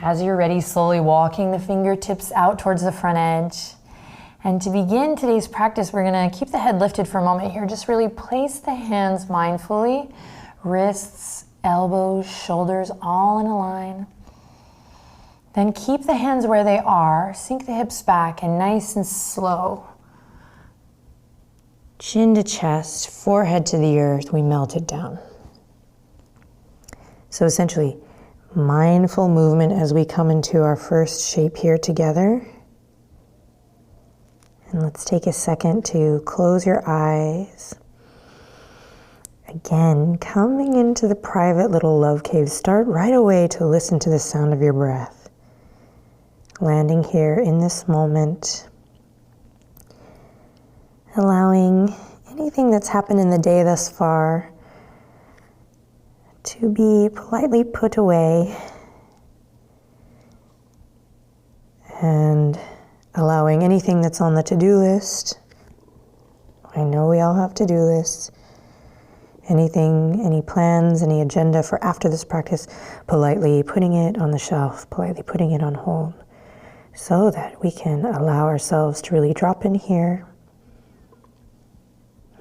As you're ready, slowly walking the fingertips out towards the front edge. And to begin today's practice, we're gonna keep the head lifted for a moment here. Just really place the hands mindfully, wrists, elbows, shoulders, all in a line. Then keep the hands where they are, sink the hips back, and nice and slow. Chin to chest, forehead to the earth, we melt it down. So essentially, mindful movement as we come into our first shape here together. And let's take a second to close your eyes. Again, coming into the private little love cave, start right away to listen to the sound of your breath. Landing here in this moment. Allowing anything that's happened in the day thus far to be politely put away. And allowing anything that's on the to-do list. I know we all have to-do lists. Anything, any plans, any agenda for after this practice, politely putting it on the shelf, politely putting it on hold, so that we can allow ourselves to really drop in here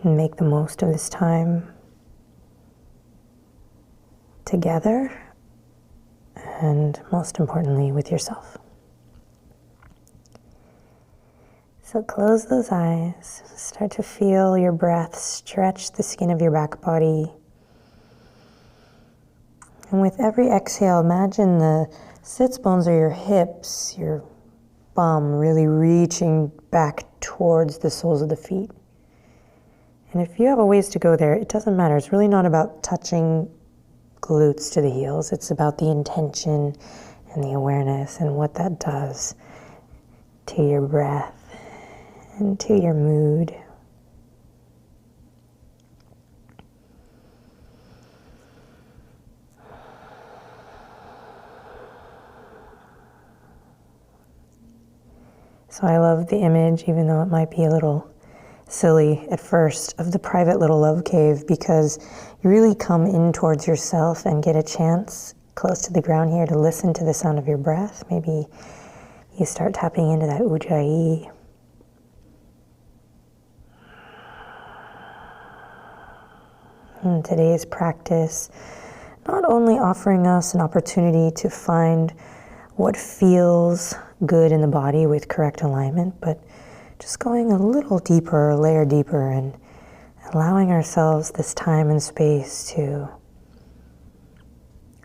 and make the most of this time together, and most importantly, with yourself. So close those eyes, start to feel your breath stretch the skin of your back body. And with every exhale, imagine the sits bones or your hips, your bum really reaching back towards the soles of the feet. And if you have a ways to go there, it doesn't matter. It's really not about touching glutes to the heels. It's about the intention and the awareness and what that does to your breath and to your mood. So I love the image, even though it might be a little silly at first, of the private little love cave, because you really come in towards yourself and get a chance close to the ground here to listen to the sound of your breath. Maybe you start tapping into that ujjayi. In today's practice, not only offering us an opportunity to find what feels good in the body with correct alignment, but just going a little deeper, a layer deeper, and allowing ourselves this time and space to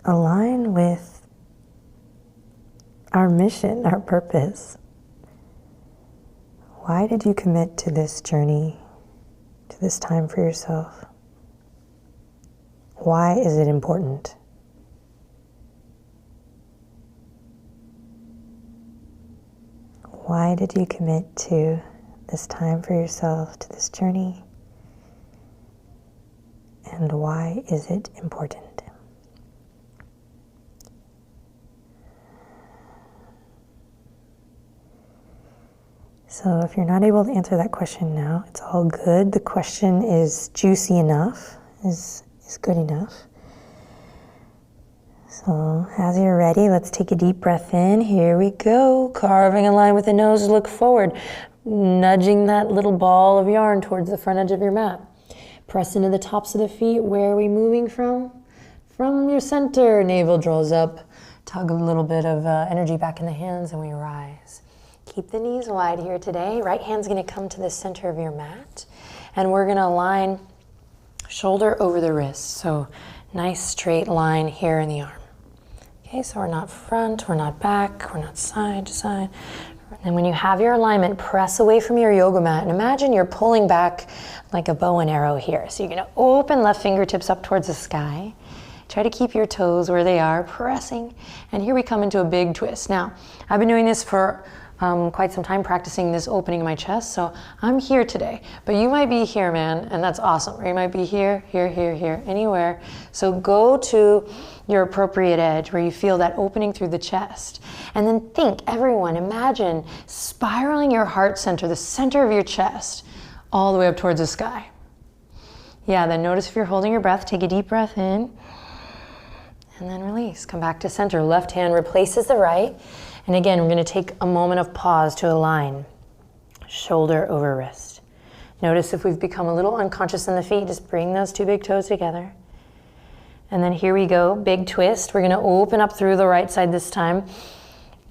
align with our mission, our purpose. Why did you commit to this journey, to this time for yourself? Why is it important? Why did you commit to this time for yourself, to this journey? And why is it important? So if you're not able to answer that question now, it's all good. The question is juicy enough, is good enough. So as you're ready, let's take a deep breath in. Here we go. Carving a line with the nose, look forward. Nudging that little ball of yarn towards the front edge of your mat. Press into the tops of the feet. Where are we moving from? From your center. Navel draws up. Tug a little bit of energy back in the hands and we rise. Keep the knees wide here today. Right hand's gonna come to the center of your mat. And we're gonna align shoulder over the wrist. So nice straight line here in the arm. Okay, so we're not front, we're not back, we're not side to side. And when you have your alignment, press away from your yoga mat and imagine you're pulling back like a bow and arrow here. So you're gonna open left fingertips up towards the sky. Try to keep your toes where they are, pressing. And here we come into a big twist. Now, I've been doing this for quite some time, practicing this opening of my chest. So I'm here today, but you might be here, man, and that's awesome. Or you might be here, here, here, here, anywhere. So go to your appropriate edge where you feel that opening through the chest. And then think, everyone, imagine spiraling your heart center, the center of your chest, all the way up towards the sky. Yeah, then notice if you're holding your breath, take a deep breath in. And then release. Come back to center. Left hand replaces the right. And again, we're going to take a moment of pause to align. Shoulder over wrist. Notice if we've become a little unconscious in the feet, just bring those two big toes together. And then here we go, big twist. We're going to open up through the right side this time.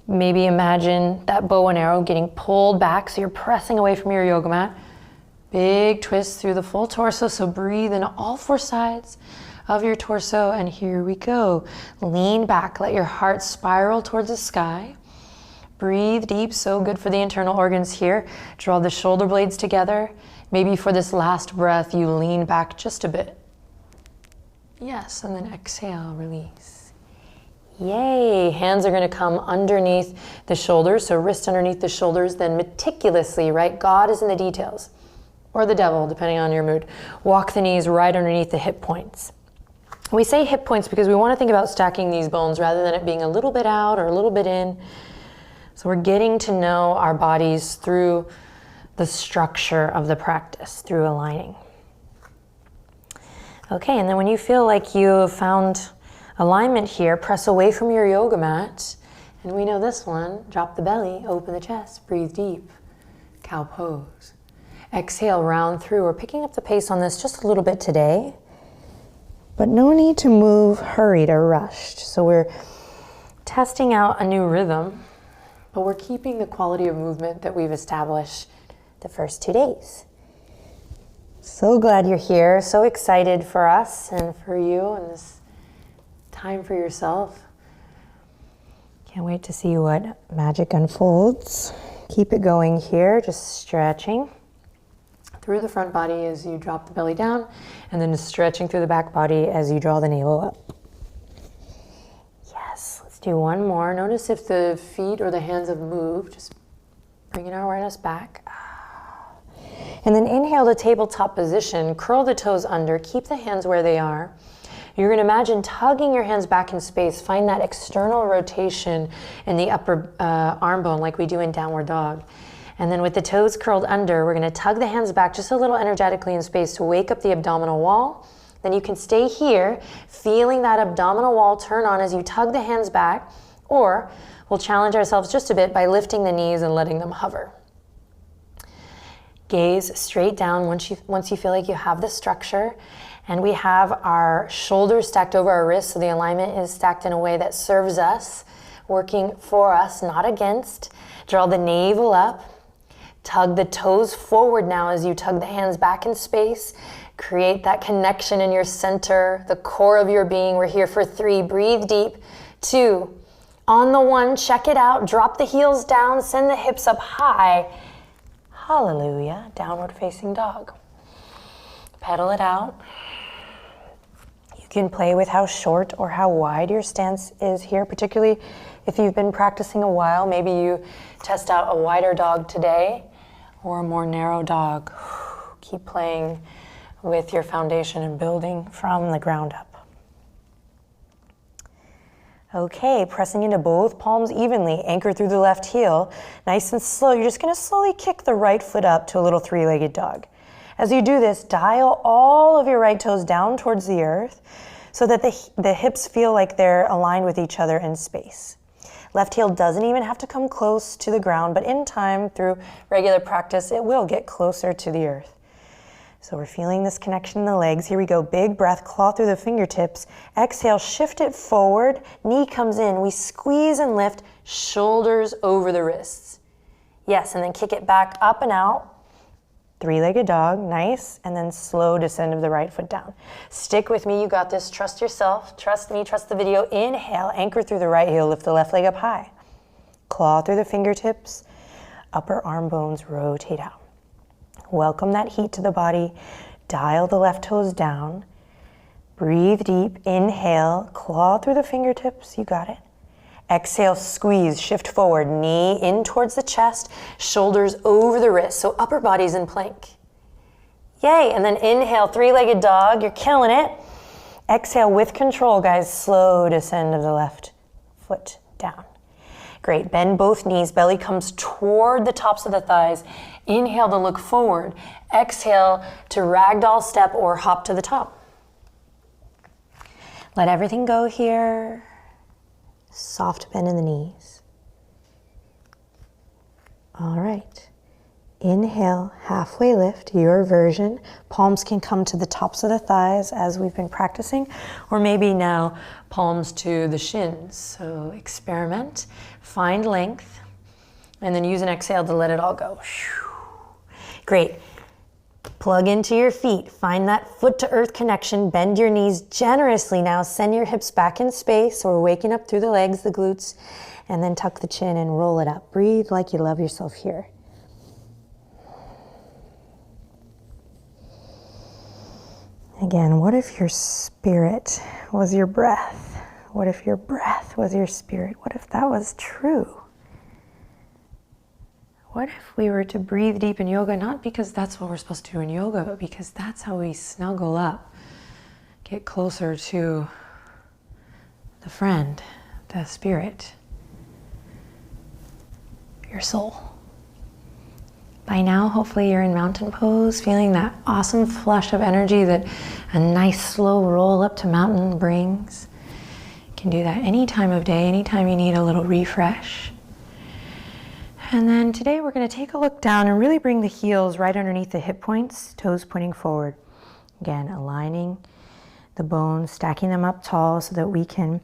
Maybe imagine that bow and arrow getting pulled back so you're pressing away from your yoga mat. Big twist through the full torso, so breathe in all four sides of your torso, and here we go. Lean back, let your heart spiral towards the sky. Breathe deep, so good for the internal organs here. Draw the shoulder blades together. Maybe for this last breath, you lean back just a bit. Yes, and then exhale, release. Yay, hands are gonna come underneath the shoulders, so wrist underneath the shoulders, then meticulously, right? God is in the details, or the devil, depending on your mood. Walk the knees right underneath the hip points. We say hip points because we wanna think about stacking these bones rather than it being a little bit out or a little bit in. So we're getting to know our bodies through the structure of the practice, through aligning. Okay, and then when you feel like you have found alignment here, press away from your yoga mat. And we know this one, drop the belly, open the chest, breathe deep, cow pose. Exhale, round through. We're picking up the pace on this just a little bit today, but no need to move hurried or rushed. So we're testing out a new rhythm, but we're keeping the quality of movement that we've established the first 2 days. So glad you're here, so excited for us and for you and this time for yourself. Can't wait to see what magic unfolds. Keep it going here, just stretching through the front body as you drop the belly down, and then just stretching through the back body as you draw the navel up. Yes, let's do one more. Notice if the feet or the hands have moved, just bringing our awareness back. And then inhale to tabletop position, curl the toes under, keep the hands where they are. You're gonna imagine tugging your hands back in space, find that external rotation in the upper arm bone like we do in downward dog. And then with the toes curled under, we're gonna tug the hands back just a little energetically in space to wake up the abdominal wall. Then you can stay here, feeling that abdominal wall turn on as you tug the hands back, or we'll challenge ourselves just a bit by lifting the knees and letting them hover. Gaze straight down once you feel like you have the structure, and we have our shoulders stacked over our wrists, so the alignment is stacked in a way that serves us, working for us, not against. Draw the navel up, tug the toes forward now as you tug the hands back in space. Create that connection in your center, the core of your being. We're here for 3, breathe deep. 2, on the 1, check it out, drop the heels down, send the hips up high. Hallelujah, downward facing dog. Pedal it out. You can play with how short or how wide your stance is here, particularly if you've been practicing a while. Maybe you test out a wider dog today or a more narrow dog. Keep playing with your foundation and building from the ground up. Okay, pressing into both palms evenly, anchor through the left heel. Nice and slow, you're just gonna slowly kick the right foot up to a little 3-legged dog. As you do this, dial all of your right toes down towards the earth so that the hips feel like they're aligned with each other in space. Left heel doesn't even have to come close to the ground, but in time, through regular practice, it will get closer to the earth. So we're feeling this connection in the legs. Here we go, big breath, claw through the fingertips. Exhale, shift it forward, knee comes in. We squeeze and lift, shoulders over the wrists. Yes, and then kick it back up and out. 3-legged dog, nice, and then slow descend of the right foot down. Stick with me, you got this, trust yourself, trust me, trust the video. Inhale, anchor through the right heel, lift the left leg up high. Claw through the fingertips, upper arm bones rotate out. Welcome that heat to the body, dial the left toes down. Breathe deep, inhale, claw through the fingertips, you got it. Exhale, squeeze, shift forward, knee in towards the chest, shoulders over the wrist, so upper body's in plank. Yay, and then inhale, 3-legged dog, you're killing it. Exhale with control, guys, slow descend of the left foot down. Great, bend both knees, belly comes toward the tops of the thighs. Inhale to look forward, exhale to ragdoll step or hop to the top. Let everything go here. Soft bend in the knees. All right. Inhale, halfway lift, your version. Palms can come to the tops of the thighs as we've been practicing, or maybe now palms to the shins. So experiment, find length, and then use an exhale to let it all go. Great. Plug into your feet. Find that foot to earth connection. Bend your knees generously now. Send your hips back in space, or waking up through the legs, the glutes, and then tuck the chin and roll it up. Breathe like you love yourself here. Again, what if your spirit was your breath? What if your breath was your spirit? What if that was true? What if we were to breathe deep in yoga, not because that's what we're supposed to do in yoga, but because that's how we snuggle up, get closer to the friend, the spirit, your soul. By now, hopefully you're in mountain pose, feeling that awesome flush of energy that a nice slow roll up to mountain brings. You can do that any time of day, anytime you need a little refresh. And then today we're going to take a look down and really bring the heels right underneath the hip points, toes pointing forward. Again, aligning the bones, stacking them up tall so that we can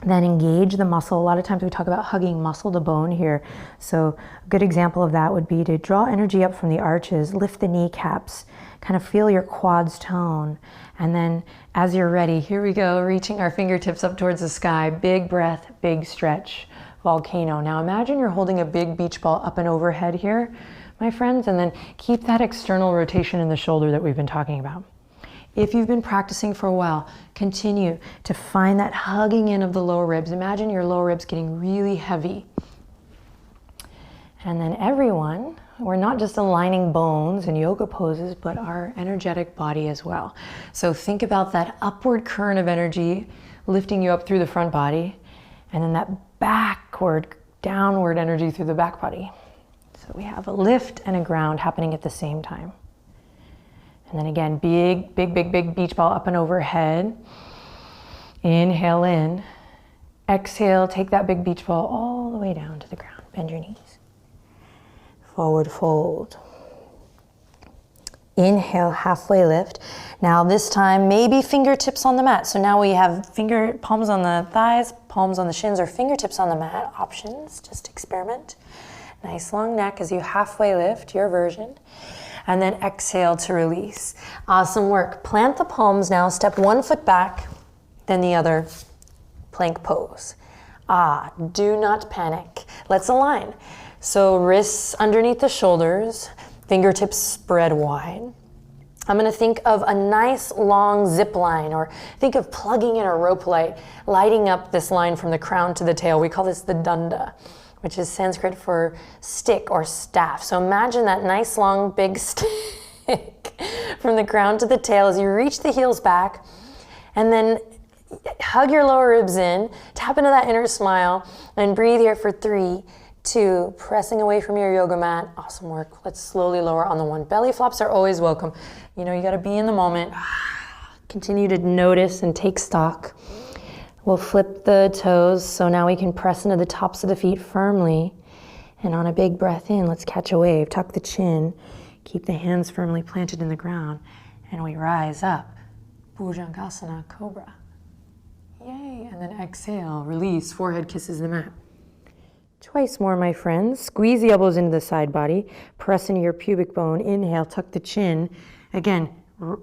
then engage the muscle. A lot of times we talk about hugging muscle to bone here. So a good example of that would be to draw energy up from the arches, lift the kneecaps, kind of feel your quads tone. And then as you're ready, here we go, reaching our fingertips up towards the sky. Big breath, big stretch. Volcano. Now imagine you're holding a big beach ball up and overhead here, my friends, and then keep that external rotation in the shoulder that we've been talking about. If you've been practicing for a while, continue to find that hugging in of the lower ribs. Imagine your lower ribs getting really heavy. And then everyone, we're not just aligning bones and yoga poses, but our energetic body as well. So think about that upward current of energy lifting you up through the front body, and then that backward, downward energy through the back body. So we have a lift and a ground happening at the same time. And then again, big, big, big, big beach ball up and overhead. Inhale in. Exhale, take that big beach ball all the way down to the ground. Bend your knees. Forward fold. Inhale, halfway lift. Now this time, maybe fingertips on the mat. So now we have palms on the thighs, palms on the shins, or fingertips on the mat. Options, just experiment. Nice long neck as you halfway lift, your version. And then exhale to release. Awesome work. Plant the palms now. Step one foot back, then the other. Plank pose. Do not panic. Let's align. So wrists underneath the shoulders, fingertips spread wide. I'm gonna think of a nice long zip line, or think of plugging in a rope light, lighting up this line from the crown to the tail. We call this the dunda, which is Sanskrit for stick or staff. So imagine that nice long big stick from the crown to the tail as you reach the heels back, and then hug your lower ribs in, tap into that inner smile, and breathe here for 3, 2, pressing away from your yoga mat. Awesome work. Let's slowly lower on the 1. Belly flops are always welcome. You know, you gotta be in the moment. Continue to notice and take stock. We'll flip the toes, so now we can press into the tops of the feet firmly. And on a big breath in, let's catch a wave. Tuck the chin, keep the hands firmly planted in the ground, and we rise up. Bhujangasana, Cobra. Yay, and then exhale, release, forehead kisses the mat. Twice more, my friends. Squeeze the elbows into the side body. Press into your pubic bone. Inhale, tuck the chin. Again,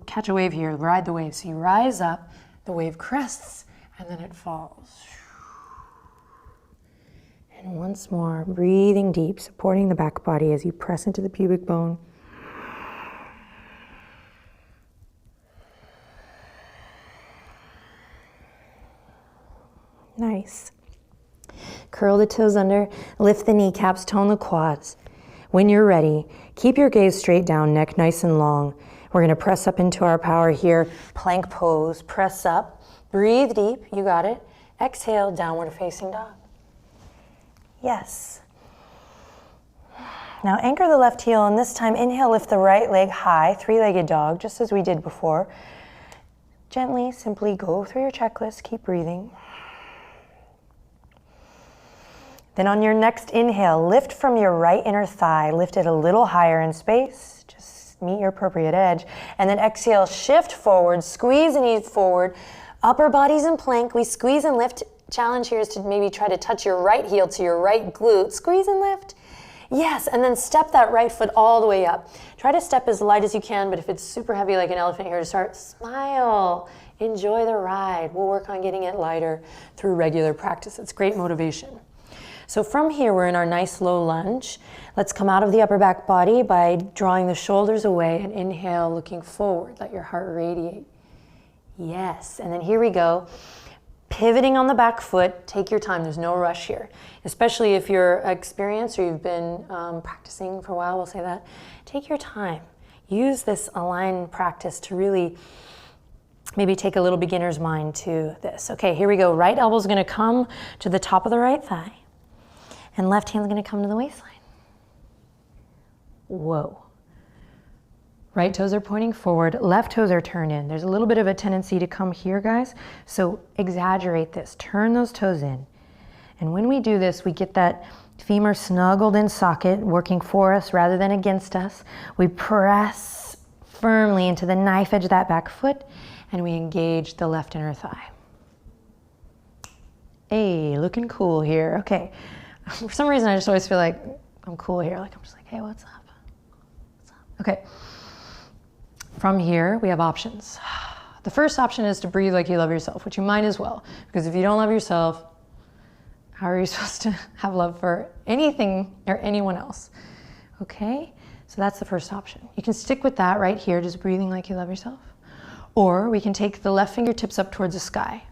catch a wave here. Ride the wave. So you rise up, the wave crests, and then it falls. And once more, breathing deep, supporting the back body as you press into the pubic bone. Nice. Curl the toes under, lift the kneecaps, tone the quads. When you're ready, keep your gaze straight down, neck nice and long. We're gonna press up into our power here, plank pose, press up, breathe deep, you got it. Exhale, downward facing dog. Yes. Now anchor the left heel, and this time inhale, lift the right leg high, 3-legged dog, just as we did before. Gently, simply go through your checklist. Keep breathing. Then on your next inhale, lift from your right inner thigh. Lift it a little higher in space. Just meet your appropriate edge. And then exhale, shift forward, squeeze the knees forward. Upper body's in plank. We squeeze and lift. Challenge here is to maybe try to touch your right heel to your right glute. Squeeze and lift. Yes, and then step that right foot all the way up. Try to step as light as you can, but if it's super heavy like an elephant here to start, smile. Enjoy the ride. We'll work on getting it lighter through regular practice. It's great motivation. So from here, we're in our nice low lunge. Let's come out of the upper back body by drawing the shoulders away and inhale, looking forward. Let your heart radiate. Yes, and then here we go. Pivoting on the back foot, take your time, there's no rush here. Especially if you're experienced or you've been practicing for a while, we'll say that. Take your time. Use this aligned practice to really maybe take a little beginner's mind to this. Okay, here we go. Right elbow's gonna come to the top of the right thigh and left hand's gonna come to the waistline. Whoa. Right toes are pointing forward, left toes are turned in. There's a little bit of a tendency to come here, guys. So exaggerate this, turn those toes in. And when we do this, we get that femur snuggled in socket, working for us rather than against us. We press firmly into the knife edge of that back foot and we engage the left inner thigh. Hey, looking cool here. Okay, for some reason I just always feel like I'm cool here. Like I'm just like, hey, what's up? What's up? Okay. From here, we have options. The first option is to breathe like you love yourself, which you might as well, because if you don't love yourself, how are you supposed to have love for anything or anyone else? Okay, so that's the first option. You can stick with that right here, just breathing like you love yourself. Or we can take the left fingertips up towards the sky.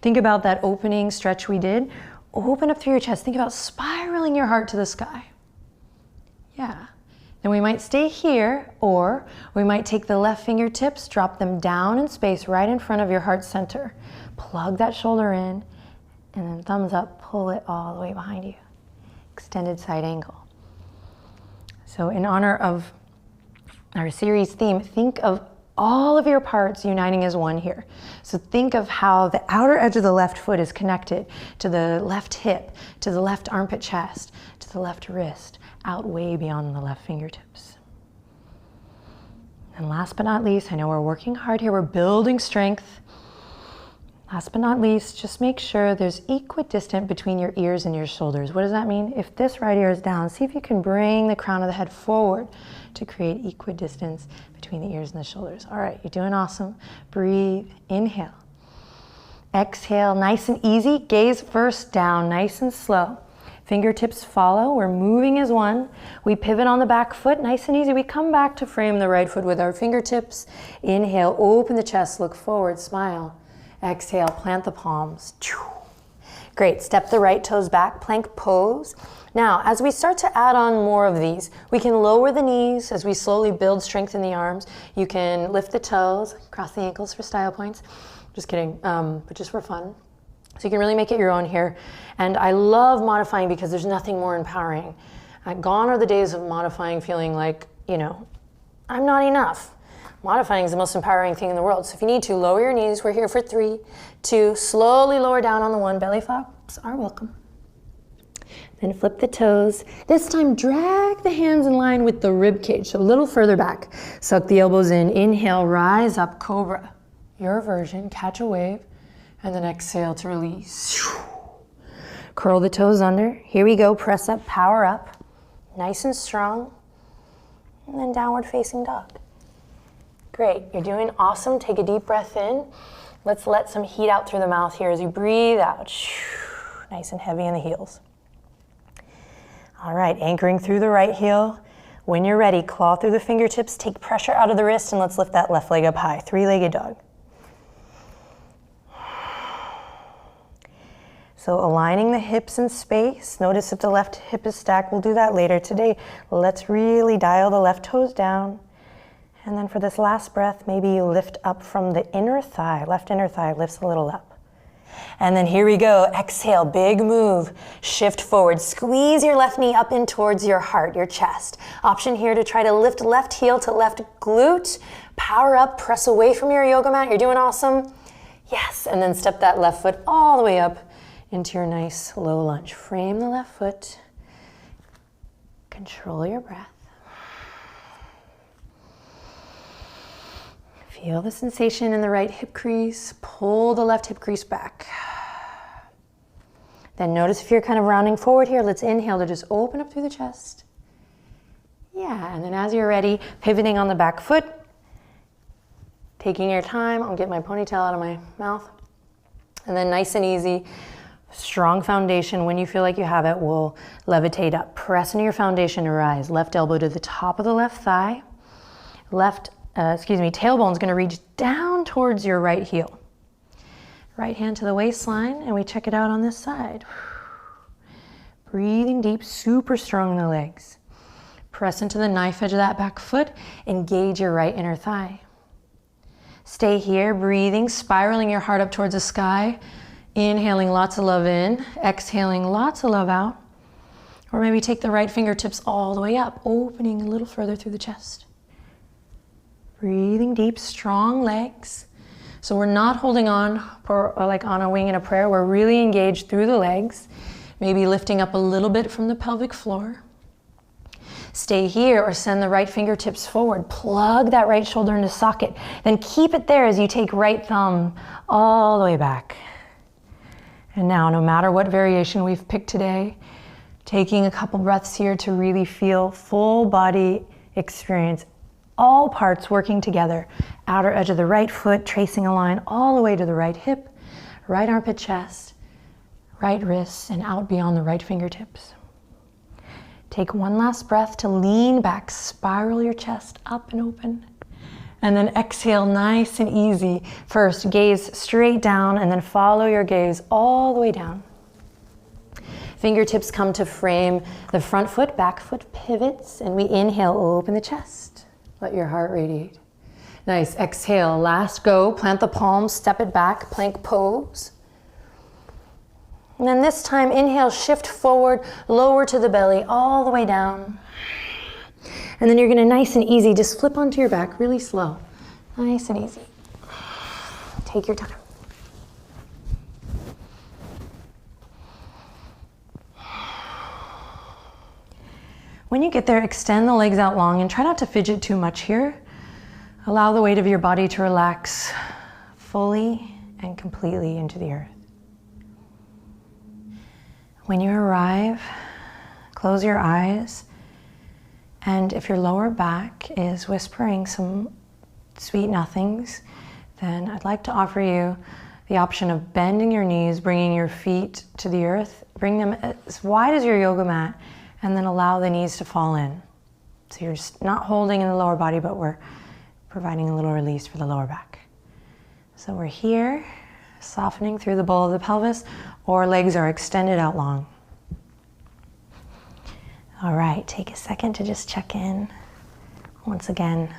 Think about that opening stretch we did. Open up through your chest. Think about spiraling your heart to the sky. Yeah. Then we might stay here, or we might take the left fingertips, drop them down in space right in front of your heart center. Plug that shoulder in, and then thumbs up, pull it all the way behind you. Extended side angle. So in honor of our series theme, think of all of your parts uniting as one here. So think of how the outer edge of the left foot is connected to the left hip, to the left armpit chest, to the left wrist, out way beyond the left fingertips. And last but not least, I know we're working hard here, we're building strength. Last but not least, just make sure there's equidistant between your ears and your shoulders. What does that mean? If this right ear is down, see if you can bring the crown of the head forward to create equidistance between the ears and the shoulders. All right, you're doing awesome. Breathe, inhale. Exhale, nice and easy. Gaze first down, nice and slow. Fingertips follow, we're moving as one. We pivot on the back foot, nice and easy. We come back to frame the right foot with our fingertips. Inhale, open the chest, look forward, smile. Exhale, plant the palms. Great, step the right toes back, plank pose. Now, as we start to add on more of these, we can lower the knees as we slowly build strength in the arms. You can lift the toes, cross the ankles for style points. Just kidding, but just for fun. So you can really make it your own here. And I love modifying because there's nothing more empowering. Gone are the days of modifying feeling like, you know, I'm not enough. Modifying is the most empowering thing in the world. So if you need to, lower your knees. We're here for 3, 2, slowly lower down on the 1. Belly flops are welcome. Then flip the toes. This time, drag the hands in line with the rib cage, so a little further back. Suck the elbows in. Inhale, rise up, cobra. Your version, catch a wave. And then exhale to release. Curl the toes under. Here we go, press up, power up. Nice and strong. And then downward facing dog. Great, you're doing awesome. Take a deep breath in. Let's let some heat out through the mouth here as you breathe out. Nice and heavy in the heels. All right, anchoring through the right heel. When you're ready, claw through the fingertips, take pressure out of the wrist, and let's lift that left leg up high. 3-legged dog. So aligning the hips in space. Notice if the left hip is stacked, we'll do that later. Today, let's really dial the left toes down. And then for this last breath, maybe you lift up from the inner thigh. Left inner thigh lifts a little up. And then here we go. Exhale, big move. Shift forward. Squeeze your left knee up in towards your heart, your chest. Option here to try to lift left heel to left glute. Power up, press away from your yoga mat. You're doing awesome. Yes, and then step that left foot all the way up into your nice low lunge. Frame the left foot. Control your breath. Feel the sensation in the right hip crease. Pull the left hip crease back. Then notice if you're kind of rounding forward here, let's inhale to just open up through the chest. Yeah, and then as you're ready, pivoting on the back foot, taking your time. I'll get my ponytail out of my mouth. And then nice and easy, strong foundation. When you feel like you have it, we'll levitate up. Press into your foundation to rise. Left elbow to the top of the left thigh. Tailbone's gonna reach down towards your right heel. Right hand to the waistline, and we check it out on this side. Breathing deep, super strong in the legs. Press into the knife edge of that back foot, engage your right inner thigh. Stay here, breathing, spiraling your heart up towards the sky. Inhaling lots of love in, exhaling lots of love out. Or maybe take the right fingertips all the way up, opening a little further through the chest. Breathing deep, strong legs. So we're not holding on like on a wing in a prayer. We're really engaged through the legs. Maybe lifting up a little bit from the pelvic floor. Stay here or send the right fingertips forward. Plug that right shoulder into socket. Then keep it there as you take right thumb all the way back. And now, no matter what variation we've picked today, taking a couple breaths here to really feel full body experience. All parts working together. Outer edge of the right foot, tracing a line all the way to the right hip, right armpit, chest, right wrists, and out beyond the right fingertips. Take one last breath to lean back, spiral your chest up and open. And then exhale nice and easy. First, gaze straight down and then follow your gaze all the way down. Fingertips come to frame the front foot, back foot pivots, and we inhale, open the chest. Let your heart radiate. Nice, exhale, last go. Plant the palms, step it back, plank pose. And then this time, inhale, shift forward, lower to the belly, all the way down. And then you're gonna nice and easy, just flip onto your back, really slow. Nice and easy. Take your time. When you get there, extend the legs out long and try not to fidget too much here. Allow the weight of your body to relax fully and completely into the earth. When you arrive, close your eyes, and if your lower back is whispering some sweet nothings, then I'd like to offer you the option of bending your knees, bringing your feet to the earth, bring them as wide as your yoga mat, and then allow the knees to fall in. So you're just not holding in the lower body, but we're providing a little release for the lower back. So we're here, softening through the bowl of the pelvis, or legs are extended out long. All right, take a second to just check in. Once again,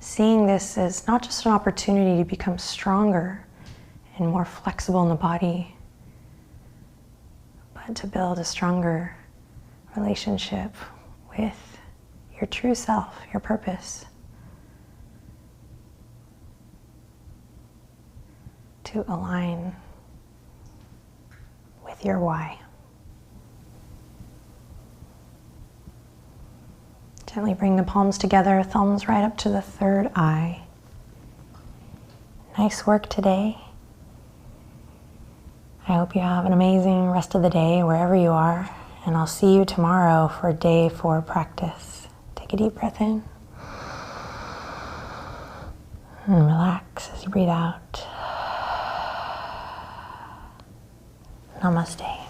seeing this as not just an opportunity to become stronger and more flexible in the body, but to build a stronger relationship with your true self, your purpose. To align with your why. Gently bring the palms together, thumbs right up to the third eye. Nice work today. I hope you have an amazing rest of the day wherever you are, and I'll see you tomorrow for day 4 practice. Take a deep breath in and relax as you breathe out. Namaste.